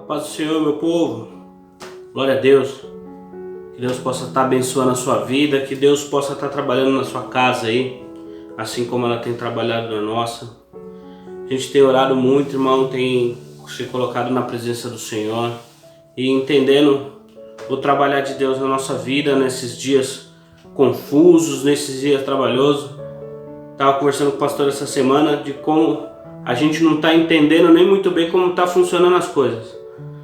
Paz do Senhor, meu povo. Glória a Deus. Que Deus possa estar abençoando a sua vida, que Deus possa estar trabalhando na sua casa aí, assim como ela tem trabalhado na nossa. A gente tem orado muito, irmão, tem se colocado na presença do Senhor e entendendo o trabalhar de Deus na nossa vida nesses dias confusos, nesses dias trabalhosos. Estava conversando com o pastor essa semana de como a gente não está entendendo nem muito bem como está funcionando as coisas.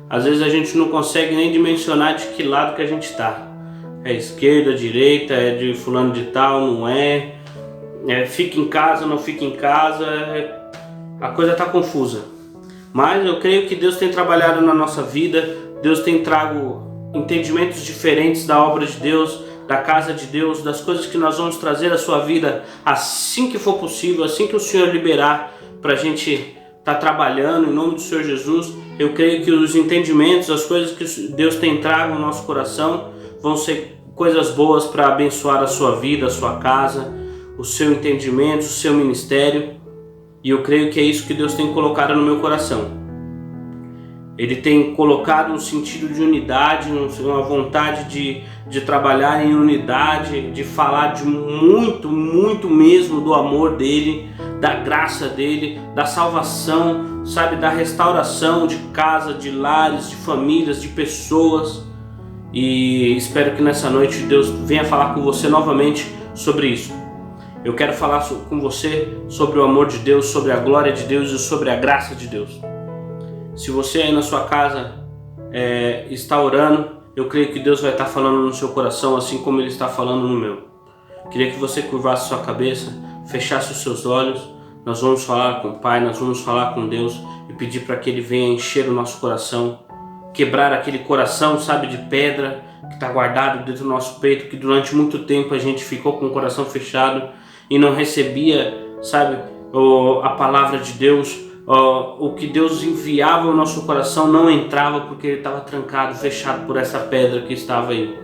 Às vezes a gente não consegue nem dimensionar de que lado que a gente está. É esquerda, direita, é de fulano de tal, não é, fica em casa, não fica em casa, a coisa está confusa. Mas eu creio que Deus tem trabalhado na nossa vida, Deus tem trago entendimentos diferentes da obra de Deus, da casa de Deus, das coisas que nós vamos trazer à sua vida assim que for possível, assim que o Senhor liberar para a gente estar trabalhando em nome do Senhor Jesus. Eu creio que os entendimentos, as coisas que Deus tem trago no nosso coração vão ser coisas boas para abençoar a sua vida, a sua casa, o seu entendimento, o seu ministério. E eu creio que é isso que Deus tem colocado no meu coração. Ele tem colocado um sentido de unidade, uma vontade de trabalhar em unidade, de falar de muito, muito mesmo do amor dele, da graça dele, da salvação, sabe, da restauração de casa, de lares, de famílias, de pessoas. E espero que nessa noite Deus venha falar com você novamente sobre isso. Eu quero falar com você sobre o amor de Deus, sobre a glória de Deus e sobre a graça de Deus. Se você aí na sua casa está orando, eu creio que Deus vai estar falando no seu coração, assim como Ele está falando no meu. Queria que você curvasse sua cabeça, fechasse os seus olhos. Nós vamos falar com o Pai, nós vamos falar com Deus e pedir para que Ele venha encher o nosso coração, quebrar aquele coração, sabe, de pedra que está guardado dentro do nosso peito, que durante muito tempo a gente ficou com o coração fechado e não recebia, sabe, a palavra de Deus. O que Deus enviava ao nosso coração não entrava porque ele estava trancado, fechado por essa pedra que estava aí.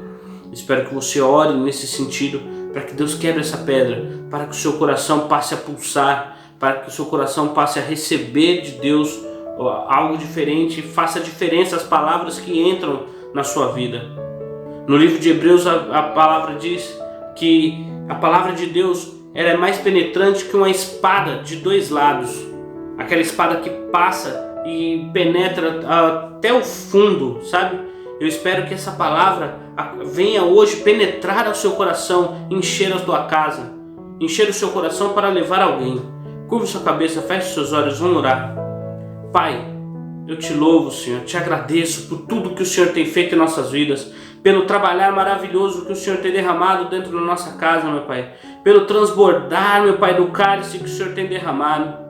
Espero que você ore nesse sentido, para que Deus quebre essa pedra, para que o seu coração passe a pulsar, para que o seu coração passe a receber de Deus algo diferente, faça diferença as palavras que entram na sua vida. No livro de Hebreus a palavra diz que a palavra de Deus ela é mais penetrante que uma espada de dois lados. Aquela espada que passa e penetra até o fundo, sabe? Eu espero que essa palavra venha hoje penetrar ao seu coração, encher a tua casa, encher o seu coração para levar alguém. Curva sua cabeça, feche seus olhos, vamos orar. Pai, eu te louvo, Senhor, te agradeço por tudo que o Senhor tem feito em nossas vidas, pelo trabalhar maravilhoso que o Senhor tem derramado dentro da nossa casa, meu Pai, pelo transbordar, meu Pai, do cálice que o Senhor tem derramado.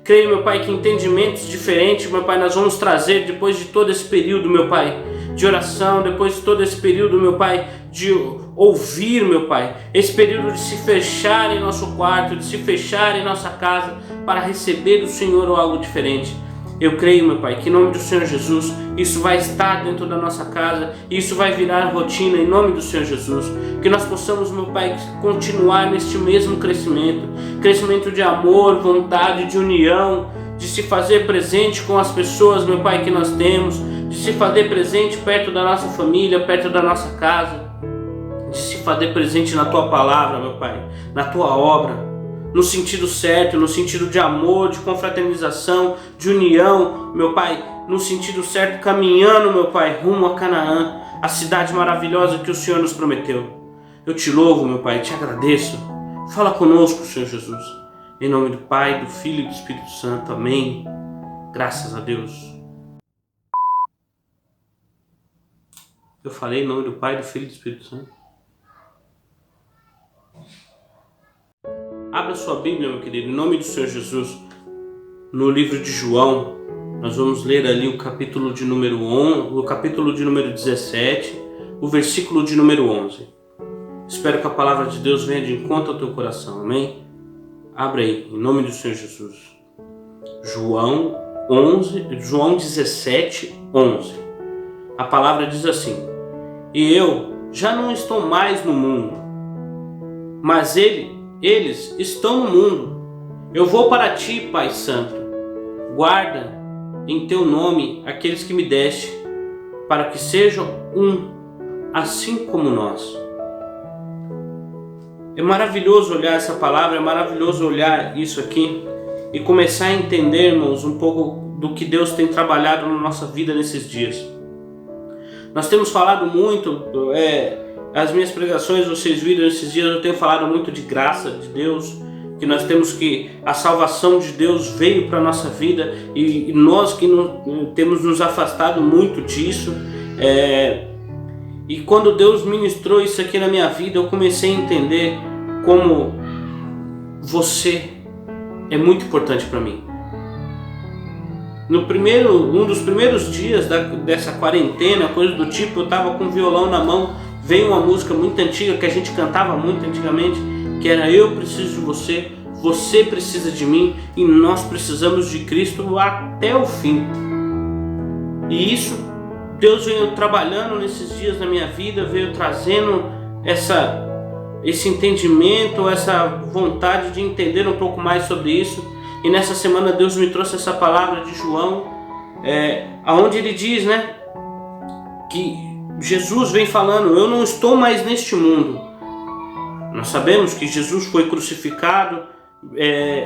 Creio, meu Pai, que entendimentos diferentes, meu Pai, nós vamos trazer depois de todo esse período, meu Pai, de oração, depois de todo esse período, meu Pai, de ouvir, meu Pai, esse período de se fechar em nosso quarto, de se fechar em nossa casa para receber do Senhor algo diferente. Eu creio, meu Pai, que em nome do Senhor Jesus, isso vai estar dentro da nossa casa, e isso vai virar rotina em nome do Senhor Jesus. Que nós possamos, meu Pai, continuar neste mesmo crescimento de amor, vontade, de união, de se fazer presente com as pessoas, meu Pai, que nós temos, de se fazer presente perto da nossa família, perto da nossa casa, de se fazer presente na Tua palavra, meu Pai, na Tua obra, no sentido certo, no sentido de amor, de confraternização, de união, meu Pai, no sentido certo, caminhando, meu Pai, rumo a Canaã, a cidade maravilhosa que o Senhor nos prometeu. Eu te louvo, meu Pai, te agradeço. Fala conosco, Senhor Jesus. Em nome do Pai, do Filho e do Espírito Santo. Amém. Graças a Deus. Eu falei em nome do Pai, do Filho e do Espírito Santo. Abra sua Bíblia, meu querido, em nome do Senhor Jesus, no livro de João. Nós vamos ler ali o capítulo de número 11, o capítulo de número 17, o versículo de número 11. Espero que a palavra de Deus venha de encontro ao teu coração, amém? Abre aí, em nome do Senhor Jesus. João 17, 11. A palavra diz assim: E eu já não estou mais no mundo, mas eles estão no mundo. Eu vou para ti, Pai Santo. Guarda em teu nome aqueles que me deste, para que sejam um, assim como nós. É maravilhoso olhar essa palavra, é maravilhoso olhar isso aqui e começar a entendermos um pouco do que Deus tem trabalhado na nossa vida nesses dias. Nós temos falado muito, as minhas pregações, vocês viram esses dias, eu tenho falado muito de graça de Deus, que nós temos que a salvação de Deus veio para a nossa vida e nós que temos nos afastado muito disso. E quando Deus ministrou isso aqui na minha vida, eu comecei a entender como você é muito importante para mim. Um dos primeiros dias dessa quarentena, coisa do tipo, eu estava com o violão na mão, veio uma música muito antiga que a gente cantava muito antigamente, que era Eu Preciso de Você, Você Precisa de Mim e Nós Precisamos de Cristo até o fim. E isso Deus veio trabalhando nesses dias na minha vida, veio trazendo esse entendimento, essa vontade de entender um pouco mais sobre isso. E nessa semana Deus me trouxe essa palavra de João, onde ele diz, que Jesus vem falando, eu não estou mais neste mundo. Nós sabemos que Jesus foi crucificado,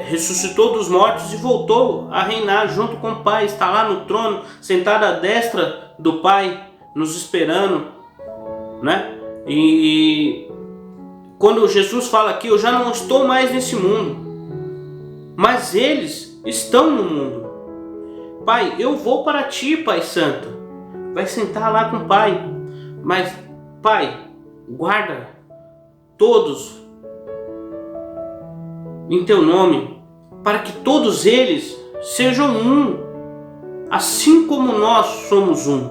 ressuscitou dos mortos e voltou a reinar junto com o Pai, está lá no trono, sentado à destra do Pai, nos esperando, E quando Jesus fala aqui, eu já não estou mais nesse mundo, mas eles estão no mundo. Pai, eu vou para ti, Pai Santo. Vai sentar lá com o Pai. Mas, Pai, guarda todos em teu nome, para que todos eles sejam um, assim como nós somos um.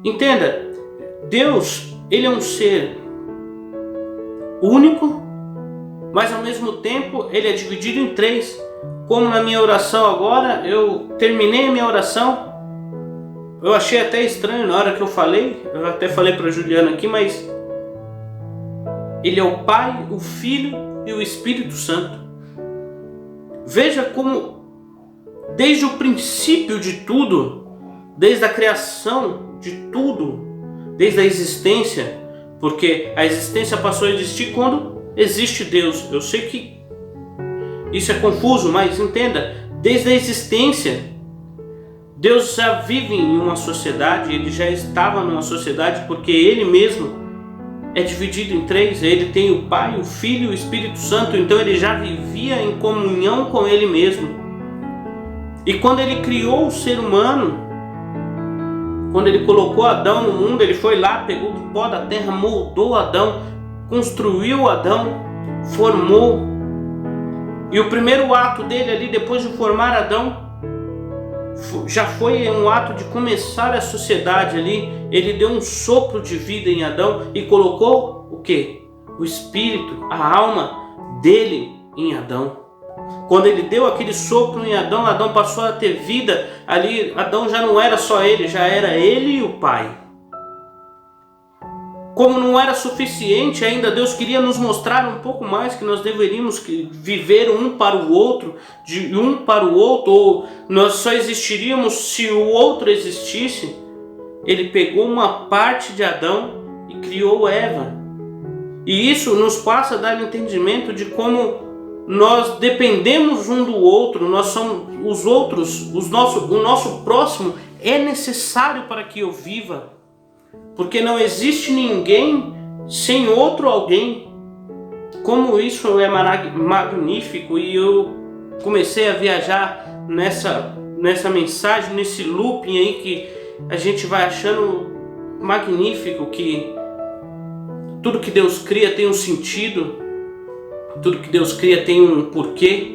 Entenda, Deus, Ele é um ser único, mas ao mesmo tempo Ele é dividido em três. Como na minha oração agora, eu terminei a minha oração, eu achei até estranho na hora que eu até falei para a Juliana aqui, mas Ele é o Pai, o Filho e o Espírito Santo. Veja como desde o princípio de tudo, desde a criação de tudo, desde a existência, porque a existência passou a existir quando existe Deus. Eu sei que isso é confuso, mas entenda, desde a existência, Deus já vive em uma sociedade, Ele já estava numa sociedade, porque Ele mesmo é dividido em três. Ele tem o Pai, o Filho e o Espírito Santo, então Ele já vivia em comunhão com Ele mesmo. E quando Ele criou o ser humano, quando Ele colocou Adão no mundo, Ele foi lá, pegou do pó da terra, moldou Adão, construiu Adão, formou. E o primeiro ato dele ali, depois de formar Adão, já foi um ato de começar a sociedade ali. Ele deu um sopro de vida em Adão e colocou o quê? O espírito, a alma dele em Adão. Quando ele deu aquele sopro em Adão, Adão passou a ter vida ali. Adão já não era só ele, já era ele e o Pai. Como não era suficiente ainda, Deus queria nos mostrar um pouco mais, que nós deveríamos viver um para o outro, de um para o outro, ou nós só existiríamos se o outro existisse. Ele pegou uma parte de Adão e criou Eva. E isso nos passa a dar entendimento de como nós dependemos um do outro, nós somos os outros, o nosso próximo é necessário para que eu viva. Porque não existe ninguém sem outro alguém. Como isso é magnífico. E eu comecei a viajar nessa mensagem, nesse looping aí que a gente vai achando magnífico, que tudo que Deus cria tem um sentido, tudo que Deus cria tem um porquê.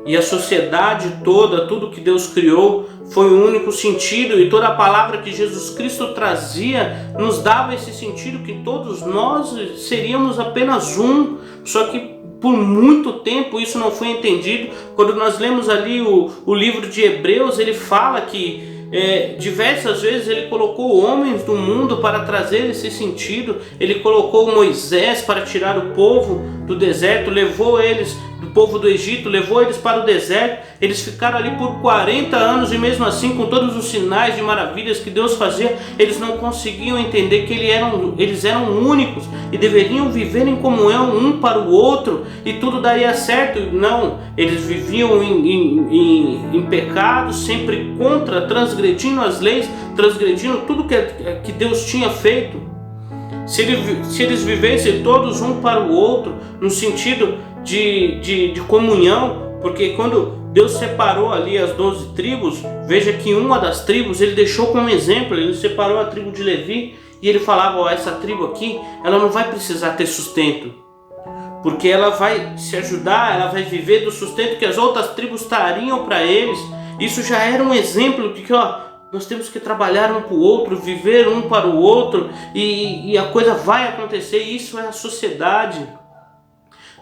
E a sociedade toda, tudo que Deus criou foi um único sentido, e toda a palavra que Jesus Cristo trazia nos dava esse sentido, que todos nós seríamos apenas um. Só que por muito tempo isso não foi entendido. Quando nós lemos ali o livro de Hebreus, ele fala que diversas vezes ele colocou homens do mundo para trazer esse sentido. Ele colocou Moisés para tirar o povo do deserto, levou eles do povo do Egito, levou eles para o deserto. Eles ficaram ali por 40 anos e mesmo assim, com todos os sinais de maravilhas que Deus fazia, eles não conseguiam entender que eles eram únicos e deveriam viver em comunhão um para o outro e tudo daria certo. Não, eles viviam em pecado, sempre transgredindo as leis, transgredindo tudo que Deus tinha feito. Se eles vivessem todos um para o outro, no sentido de comunhão, porque quando Deus separou ali as 12 tribos, veja que uma das tribos Ele deixou como exemplo. Ele separou a tribo de Levi e Ele falava: essa tribo aqui, ela não vai precisar ter sustento, porque ela vai se ajudar, ela vai viver do sustento que as outras tribos trariam para eles. Isso já era um exemplo de que nós temos que trabalhar um para o outro, viver um para o outro, e a coisa vai acontecer. Isso é a sociedade.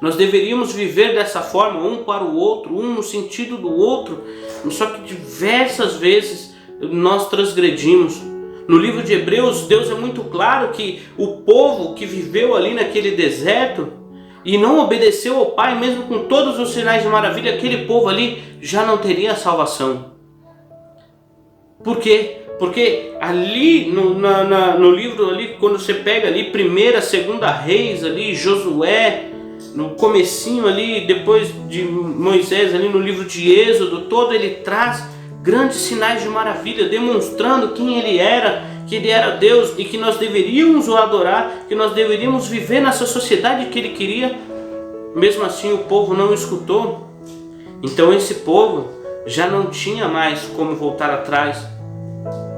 Nós deveríamos viver dessa forma, um para o outro, um no sentido do outro, só que diversas vezes nós transgredimos. No livro de Hebreus, Deus é muito claro que o povo que viveu ali naquele deserto e não obedeceu ao Pai, mesmo com todos os sinais de maravilha, aquele povo ali já não teria salvação. Por quê? Porque ali no livro, ali, quando você pega ali 1ª, 2ª Reis, ali, Josué, no comecinho ali, depois de Moisés, ali no livro de Êxodo, todo ele traz grandes sinais de maravilha, demonstrando quem ele era, que ele era Deus e que nós deveríamos o adorar, que nós deveríamos viver nessa sociedade que ele queria. Mesmo assim o povo não escutou. Então esse povo já não tinha mais como voltar atrás,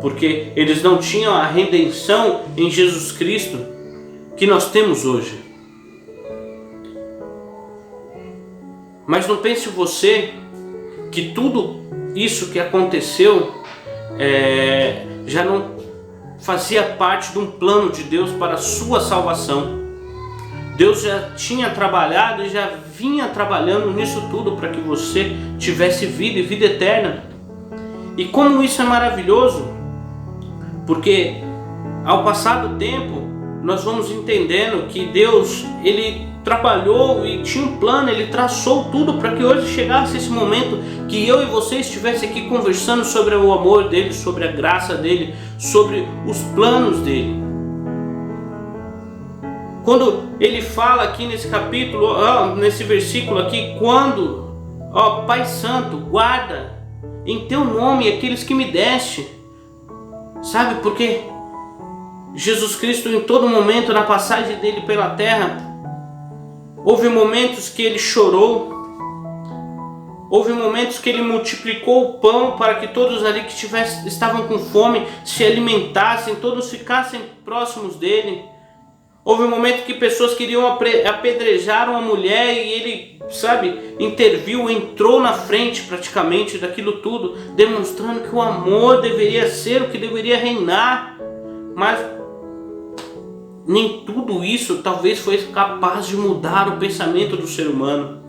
porque eles não tinham a redenção em Jesus Cristo que nós temos hoje. Mas não pense você que tudo isso que aconteceu já não fazia parte de um plano de Deus para a sua salvação. Deus já tinha trabalhado e já vinha trabalhando nisso tudo para que você tivesse vida e vida eterna. E como isso é maravilhoso, porque ao passar do tempo nós vamos entendendo que Deus, Ele trabalhou e tinha um plano, Ele traçou tudo para que hoje chegasse esse momento que eu e você estivessem aqui conversando sobre o amor dEle, sobre a graça dEle, sobre os planos dEle. Quando Ele fala aqui nesse capítulo, nesse versículo aqui, quando, Pai Santo, guarda em Teu nome aqueles que me deste, sabe, porque Jesus Cristo em todo momento, na passagem dele pela terra, houve momentos que ele chorou, houve momentos que ele multiplicou o pão para que todos ali que estavam com fome se alimentassem, todos ficassem próximos dele. Houve um momento que pessoas queriam apedrejar uma mulher e ele, interviu, entrou na frente praticamente daquilo tudo, demonstrando que o amor deveria ser o que deveria reinar. Mas nem tudo isso talvez foi capaz de mudar o pensamento do ser humano.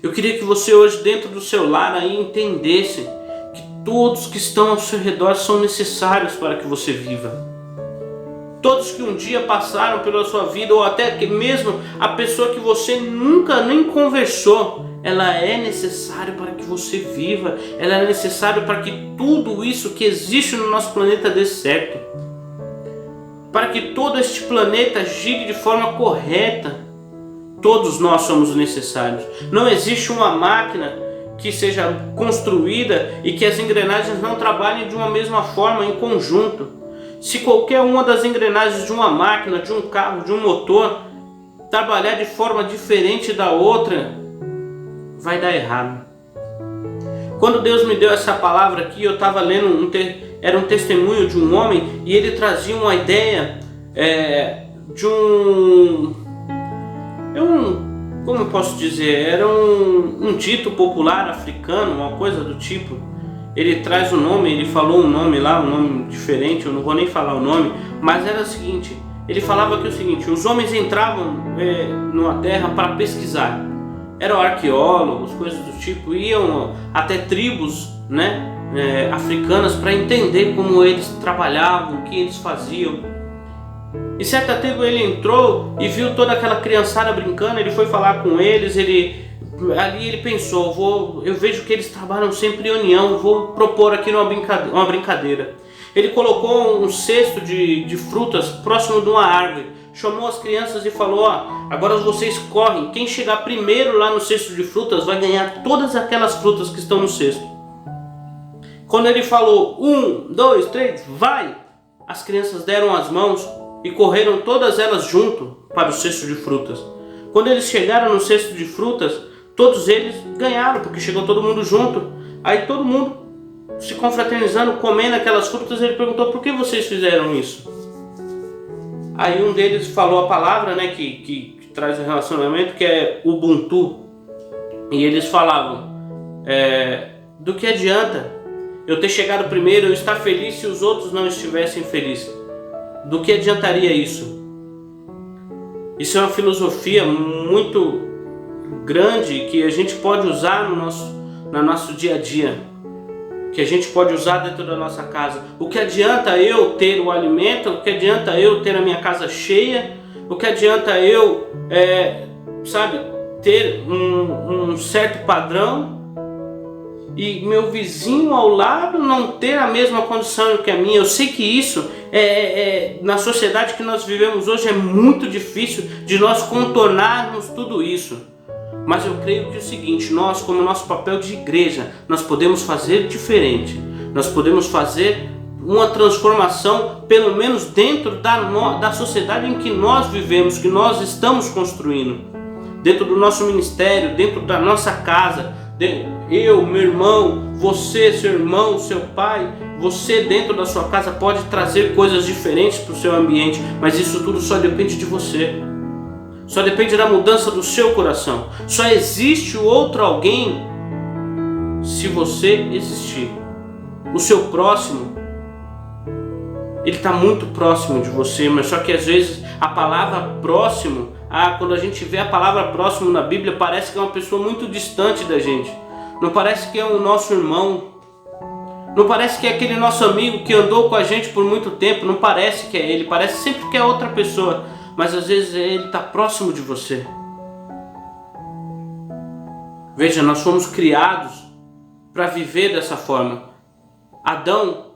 Eu queria que você hoje dentro do seu lar aí entendesse que todos que estão ao seu redor são necessários para que você viva. Todos que um dia passaram pela sua vida, ou até que mesmo a pessoa que você nunca nem conversou, ela é necessária para que você viva, ela é necessária para que tudo isso que existe no nosso planeta dê certo, para que todo este planeta gire de forma correta. Todos nós somos necessários. Não existe uma máquina que seja construída e que as engrenagens não trabalhem de uma mesma forma em conjunto. Se qualquer uma das engrenagens de uma máquina, de um carro, de um motor trabalhar de forma diferente da outra, vai dar errado. Quando Deus me deu essa palavra aqui, eu estava lendo era um testemunho de um homem e ele trazia uma ideia de como eu posso dizer, era um dito popular africano, uma coisa do tipo. Ele traz o nome, ele falou um nome lá, um nome diferente, eu não vou nem falar o nome, mas era o seguinte, ele falava que o seguinte: os homens entravam numa terra para pesquisar, eram arqueólogos, coisas do tipo, iam até tribos, africanas para entender como eles trabalhavam, o que eles faziam. E certa tempo ele entrou e viu toda aquela criançada brincando, ele foi falar com eles, ali ele pensou, eu vejo que eles trabalham sempre em união, vou propor aqui uma brincadeira. Ele colocou um cesto de frutas próximo de uma árvore, chamou as crianças e falou: agora vocês correm, quem chegar primeiro lá no cesto de frutas vai ganhar todas aquelas frutas que estão no cesto. Quando ele falou 1, 2, 3, vai! As crianças deram as mãos e correram todas elas junto para o cesto de frutas. Quando eles chegaram no cesto de frutas, todos eles ganharam, porque chegou todo mundo junto. Aí todo mundo se confraternizando, comendo aquelas frutas. Ele perguntou: por que vocês fizeram isso? Aí um deles falou a palavra, né, que traz o relacionamento, que é Ubuntu. E eles falavam: do que adianta eu ter chegado primeiro, eu estar feliz se os outros não estivessem felizes? Do que adiantaria isso? Isso é uma filosofia muito grande que a gente pode usar no nosso dia a dia, que a gente pode usar dentro da nossa casa. O que adianta eu ter o alimento? O que adianta eu ter a minha casa cheia? O que adianta eu, ter um certo padrão e meu vizinho ao lado não ter a mesma condição que a minha? Eu sei que isso na sociedade que nós vivemos hoje é muito difícil de nós contornarmos tudo isso. Mas eu creio que é o seguinte: nós, como nosso papel de igreja, nós podemos fazer diferente. Nós podemos fazer uma transformação, pelo menos dentro da sociedade em que nós vivemos, que nós estamos construindo. Dentro do nosso ministério, dentro da nossa casa. Eu, meu irmão, você, seu irmão, seu pai, você dentro da sua casa pode trazer coisas diferentes para o seu ambiente, mas isso tudo só depende de você. Só depende da mudança do seu coração. Só existe o outro alguém se você existir. O seu próximo, ele está muito próximo de você, mas só que às vezes a palavra próximo, quando a gente vê a palavra próximo na Bíblia, parece que é uma pessoa muito distante da gente. Não parece que é o nosso irmão. Não parece que é aquele nosso amigo que andou com a gente por muito tempo. Não parece que é ele, parece sempre que é outra pessoa. Mas às vezes ele está próximo de você. Veja, nós fomos criados para viver dessa forma. Adão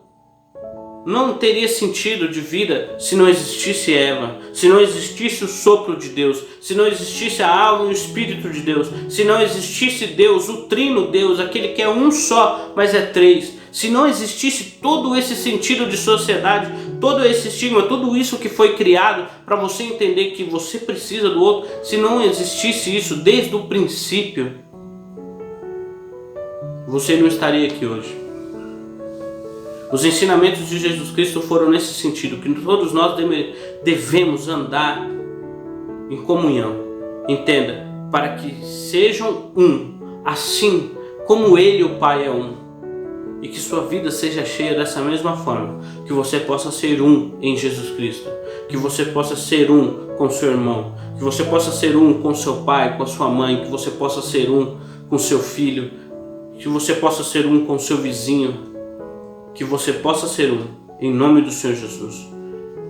não teria sentido de vida se não existisse Eva, se não existisse o sopro de Deus, se não existisse a alma e o Espírito de Deus, se não existisse Deus, o trino Deus, aquele que é um só, mas é três. Se não existisse todo esse sentido de sociedade, todo esse estigma, tudo isso que foi criado para você entender que você precisa do outro, se não existisse isso desde o princípio, você não estaria aqui hoje. Os ensinamentos de Jesus Cristo foram nesse sentido, que todos nós devemos andar em comunhão. Entenda, para que sejam um, assim como Ele, o Pai, é um. E que sua vida seja cheia dessa mesma forma. Que você possa ser um em Jesus Cristo. Que você possa ser um com seu irmão. Que você possa ser um com seu pai, com a sua mãe. Que você possa ser um com seu filho. Que você possa ser um com seu vizinho. Que você possa ser um, em nome do Senhor Jesus.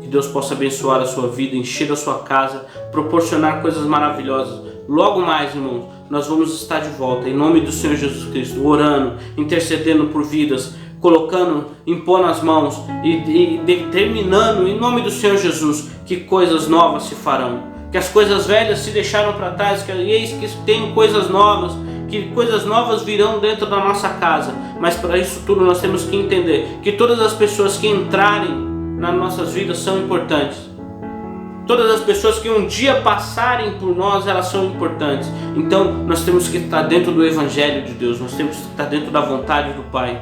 Que Deus possa abençoar a sua vida, encher a sua casa, proporcionar coisas maravilhosas. Logo mais, irmãos, nós vamos estar de volta, em nome do Senhor Jesus Cristo, orando, intercedendo por vidas, colocando, impondo as mãos e determinando, em nome do Senhor Jesus, que coisas novas se farão. Que as coisas velhas se deixaram para trás, que eis que tem coisas novas, que coisas novas virão dentro da nossa casa. Mas para isso tudo nós temos que entender que todas as pessoas que entrarem nas nossas vidas são importantes. Todas as pessoas que um dia passarem por nós, elas são importantes. Então nós temos que estar dentro do Evangelho de Deus, nós temos que estar dentro da vontade do Pai,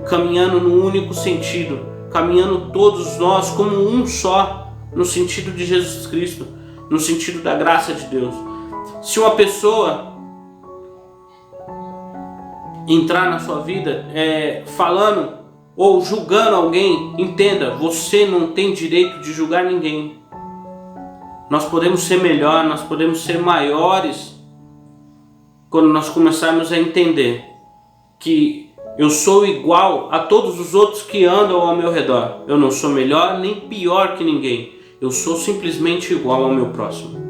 caminhando num único sentido, caminhando todos nós como um só, no sentido de Jesus Cristo, no sentido da graça de Deus. Se uma pessoa entrar na sua vida falando ou julgando alguém, entenda, você não tem direito de julgar ninguém. Nós podemos ser melhor, nós podemos ser maiores quando nós começarmos a entender que eu sou igual a todos os outros que andam ao meu redor. Eu não sou melhor nem pior que ninguém. eu sou simplesmente igual ao meu próximo.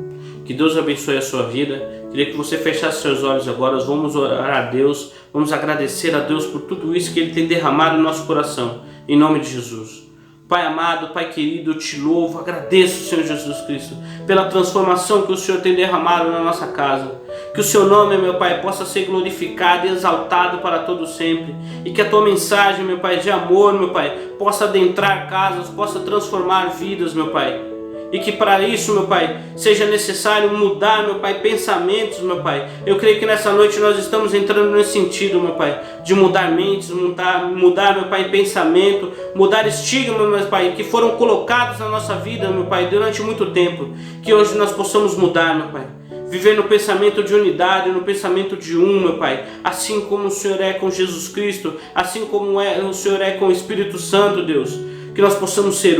Que Deus abençoe a sua vida. Queria que você fechasse seus olhos agora. Vamos orar a Deus, vamos agradecer a Deus por tudo isso que Ele tem derramado no nosso coração, em nome de Jesus. Pai amado, Pai querido, eu te louvo, agradeço, Senhor Jesus Cristo, pela transformação que o Senhor tem derramado na nossa casa. Que o seu nome, meu Pai, possa ser glorificado e exaltado para todo sempre. E que a tua mensagem, meu Pai, de amor, meu Pai, possa adentrar casas, possa transformar vidas, meu Pai. E que para isso, meu Pai, seja necessário mudar, meu Pai, pensamentos, meu Pai. Eu creio que nessa noite nós estamos entrando nesse sentido, meu Pai, de mudar mentes, mudar, meu Pai, pensamento, mudar estigmas, meu Pai, que foram colocados na nossa vida, meu Pai, durante muito tempo. Que hoje nós possamos mudar, meu Pai. Viver no pensamento de unidade, no pensamento de meu Pai. Assim como o Senhor é com Jesus Cristo, assim como o Senhor é com o Espírito Santo, Deus. Que nós possamos ser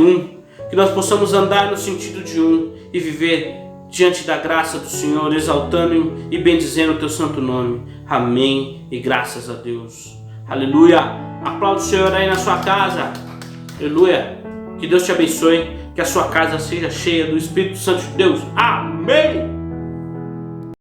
que nós possamos andar no sentido de e viver diante da graça do Senhor, exaltando e bendizendo o teu santo nome. Amém e graças a Deus. Aleluia. Aplaude o Senhor aí na sua casa. Aleluia. Que Deus te abençoe, que a sua casa seja cheia do Espírito Santo de Deus. Amém.